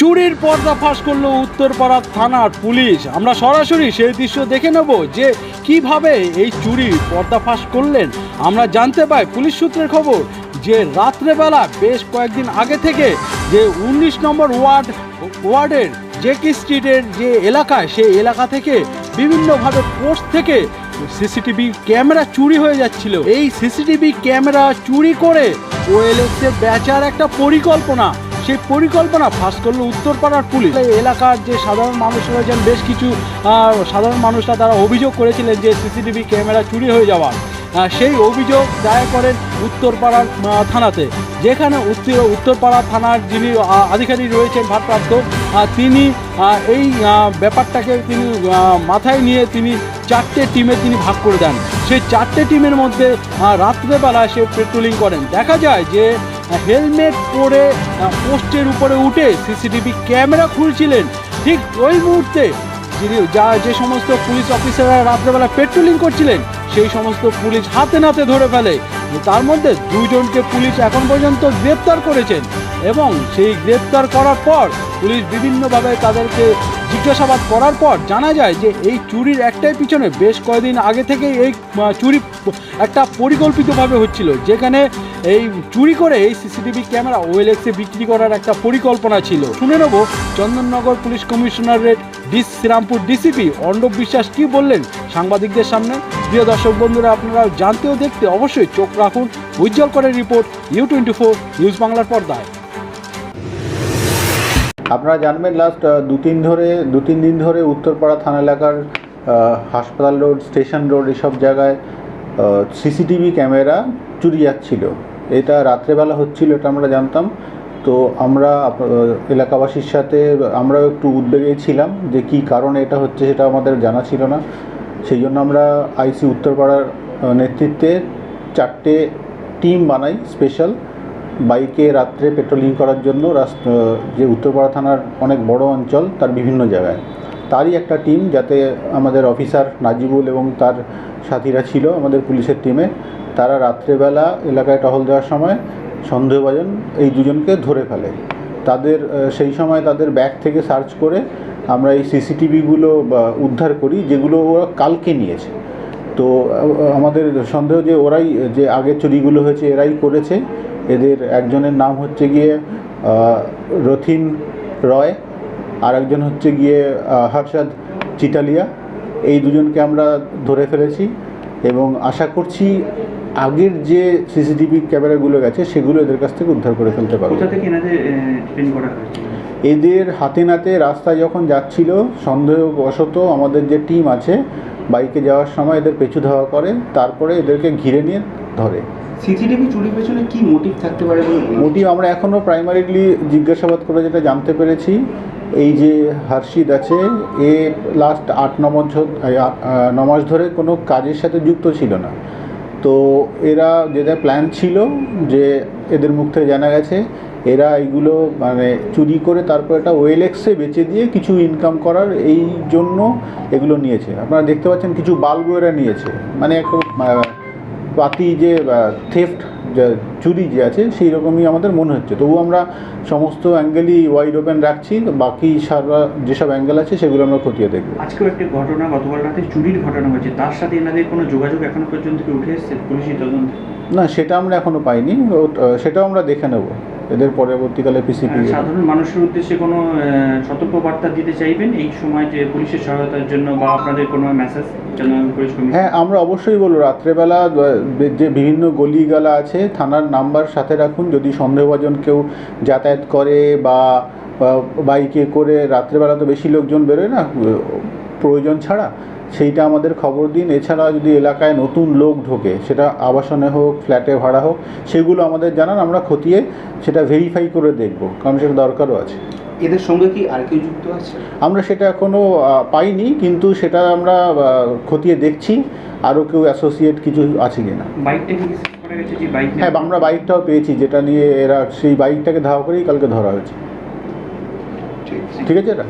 চুরির পর্দাফাশ করলো উত্তরপাড়া থানার পুলিশ। আমরা সরাসরি সেই দৃশ্য দেখে নেব যে কিভাবে এই চুরির পর্দাফাশ করলেন। আমরা জানতে পাই পুলিশ সূত্রের খবর যে রাত্রেবেলা বেশ কয়েকদিন আগে থেকে যে 19 নম্বর ওয়ার্ডের জেকি স্ট্রিটের যে এলাকায় সেই এলাকা থেকে বিভিন্নভাবে পোস্ট থেকে সিসিটিভি ক্যামেরা চুরি হয়ে যাচ্ছিল। এই সিসিটিভি ক্যামেরা চুরি করে ওএলএক্সে বেচার একটা পরিকল্পনা, সেই পরিকল্পনা ফাঁস করলো উত্তরপাড়ার পুলিশ। এলাকার যে সাধারণ মানুষ রয়েছেন, বেশ কিছু সাধারণ মানুষরা তারা অভিযোগ করেছিলেন যে সিসিটিভি ক্যামেরা চুরি হয়ে যাওয়ার। সেই অভিযোগ দায়ের করেন উত্তরপাড়ার থানাতে, যেখানে উত্তরপাড়া থানার যিনি আধিকারিক রয়েছেন ভারপ্রাপ্ত, তিনি এই ব্যাপারটাকে তিনি মাথায় নিয়ে তিনি 4টে টিমে তিনি ভাগ করে দেন। সেই 4টে টিমের মধ্যে রাত্রেবেলা সে পেট্রোলিং করেন। দেখা যায় যে হেলমেট পরে পোস্টের উপরে উঠে সিসিটিভি ক্যামেরা খুলছিলেন। ঠিক ওই মুহূর্তে যে সমস্ত পুলিশ অফিসাররা রাত্রেবেলা পেট্রোলিং করছিলেন সেই সমস্ত পুলিশ হাতে নাতে ধরে ফেলে। তার মধ্যে 2 জনকে পুলিশ এখন পর্যন্ত গ্রেপ্তার করেছেন এবং সেই গ্রেপ্তার করার পর পুলিশ বিভিন্নভাবে তাদেরকে জিজ্ঞাসাবাদ করার পর জানা যায় যে এই চুরির একটাই পিছনে বেশ কয়েকদিন আগে থেকেই এই চুরি একটা পরিকল্পিতভাবে হচ্ছিল, যেখানে এই চুরি করে এই সিসিটিভি ক্যামেরা ওএলএক্সে বিক্রি করার একটা পরিকল্পনা ছিল। শুনে নেব Chandannagar police commissionerate Serampore DCP Arnab Biswas কী বললেন সাংবাদিকদের সামনে। প্রিয় দর্শক বন্ধুরা, আপনারা জানতে ও দেখতে অবশ্যই চোখ রাখুন উজ্জ্বল করে রিপোর্ট U24 নিউজ বাংলার পর্দায়। আপনারা জানবেন লাস্ট 2-3 দিন ধরে উত্তরপাড়া থানা এলাকার হাসপাতাল রোড, স্টেশন রোড এসব জায়গায় সিসিটিভি ক্যামেরা চুরি যাচ্ছিল। এটা রাত্রেবেলা হচ্ছিল, এটা আমরা জানতাম। তো আমরা এলাকাবাসীর সাথে আমরাও একটু উদ্বেগে ছিলাম যে কী কারণে এটা হচ্ছে, সেটা আমাদের জানা ছিল না। সেই জন্য আমরা আইসি উত্তরপাড়ার নেতৃত্বে 4টে টিম বানাই স্পেশাল, বাইকে রাত্রে পেট্রোলিং করার জন্য। যে উত্তরপাড়া থানার অনেক বড় অঞ্চল, তার বিভিন্ন জায়গায় তারই একটা টিম, যাতে আমাদের অফিসার নাজিবুল এবং তার সাথীরা ছিল আমাদের পুলিশের টিমে। তারা রাত্রেবেলা এলাকায় টহল দেওয়ার সময় সন্দেহভাজন এই 2 জনকে ধরে ফেলে। সেই সময় তাদের ব্যাগ থেকে সার্চ করে আমরা এই সিসিটিভিগুলো উদ্ধার করি, যেগুলো ওরা কালকে নিয়েছে। তো আমাদের সন্দেহ যে ওরাই, যে আগের চুরিগুলো হয়েছে এরাই করেছে। এদের একজনের নাম হচ্ছে গিয়ে রথিন রয়, আর একজন হচ্ছে গিয়ে হর্ষদ চিটালিয়া। এই 2 জনকে আমরা ধরে ফেলেছি এবং আশা করছি আগের যে সিসিটিভি ক্যামেরাগুলো গেছে সেগুলো এদের কাছ থেকে উদ্ধার করে ফেলতে পারবো। এদের হাতে নাতে রাস্তায় যখন যাচ্ছিল সন্দেহবশত আমাদের যে টিম আছে বাইকে যাওয়ার সময় এদের পেছু ধাওয়া করে, তারপরে এদেরকে ঘিরে নিয়ে ধরে। সিসিটিভি চুরির পেছনে কি মোটিভ থাকতে পারে? মোটিভ আমরা এখনও প্রাইমারিলি জিজ্ঞাসাবাদ করে যেটা জানতে পেরেছি, এই যে হর্ষিদ আছে, এ লাস্ট 8-9 মাস ধরে কোনো কাজের সাথে যুক্ত ছিল না। তো এরা যেটা প্ল্যান ছিল, যে এদের মুখ থেকে জানা গেছে এরা এইগুলো মানে চুরি করে তারপর এটা ওএলএক্সে বেচে দিয়ে কিছু ইনকাম করার এই জন্য এগুলো নিয়েছে। আপনারা দেখতে পাচ্ছেন কিছু বাল্বও এরা নিয়েছে, মানে একটা পাতি যে থেফট চুরি যে আছে সেই রকমই আমাদের মনে হচ্ছে। তবু আমরা সমস্ত অ্যাঙ্গেলই ওয়াইড ওপেন রাখছি, বাকি সারা যেসব অ্যাঙ্গেল আছে সেগুলো আমরা খতিয়ে দেখব। আজকেও একটি ঘটনা, গতকাল রাতে চুরির ঘটনা হয়েছে, তার সাথে এনাদের কোনো যোগাযোগ এখনো পর্যন্ত কি উঠে এসেছে পুলিশি তদন্ত? না, সেটা আমরা এখনও পাইনি, সেটাও আমরা দেখে নেব এদের পরবর্তীকালে পিসিপি। সাধারণ মানুষের উদ্দেশ্যে কোনো সতর্কবার্তা দিতে চাইবেন এই সময় যে পুলিশের সহায়তার জন্য, বা আপনাদের কোনো মেসেজ? হ্যাঁ, আমরা অবশ্যই বলবো রাত্রেবেলা যে বিভিন্ন গলিগালা আছে থানার নাম্বার সাথে রাখুন। যদি সন্দেহভাজন কেউ যাতায়াত করে বা বাইকে করে, রাত্রেবেলা তো বেশি লোকজন বেরোয় না প্রয়োজন ছাড়া, সেইটা আমাদের খবর দিন। এছাড়া যদি এলাকায় নতুন লোক ঢোকে, সেটা আবাসনে হোক, ফ্ল্যাটে ভাড়া হোক, সেগুলো আমাদের জানান, আমরা খতিয়ে সেটা ভেরিফাই করে দেখব, কারণ সেটা দরকারও আছে। এদের সঙ্গে কি আর কেউ যুক্ত আছে? আমরা সেটা এখনও পাইনি, কিন্তু সেটা আমরা খতিয়ে দেখছি আরও কেউ অ্যাসোসিয়েট কিছু আছে কিনা। হ্যাঁ, আমরা বাইকটাও পেয়েছি, যেটা নিয়ে এরা সেই বাইকটাকে ধাওয়া করেই কালকে ধরা হয়েছে। ঠিক আছে এটা।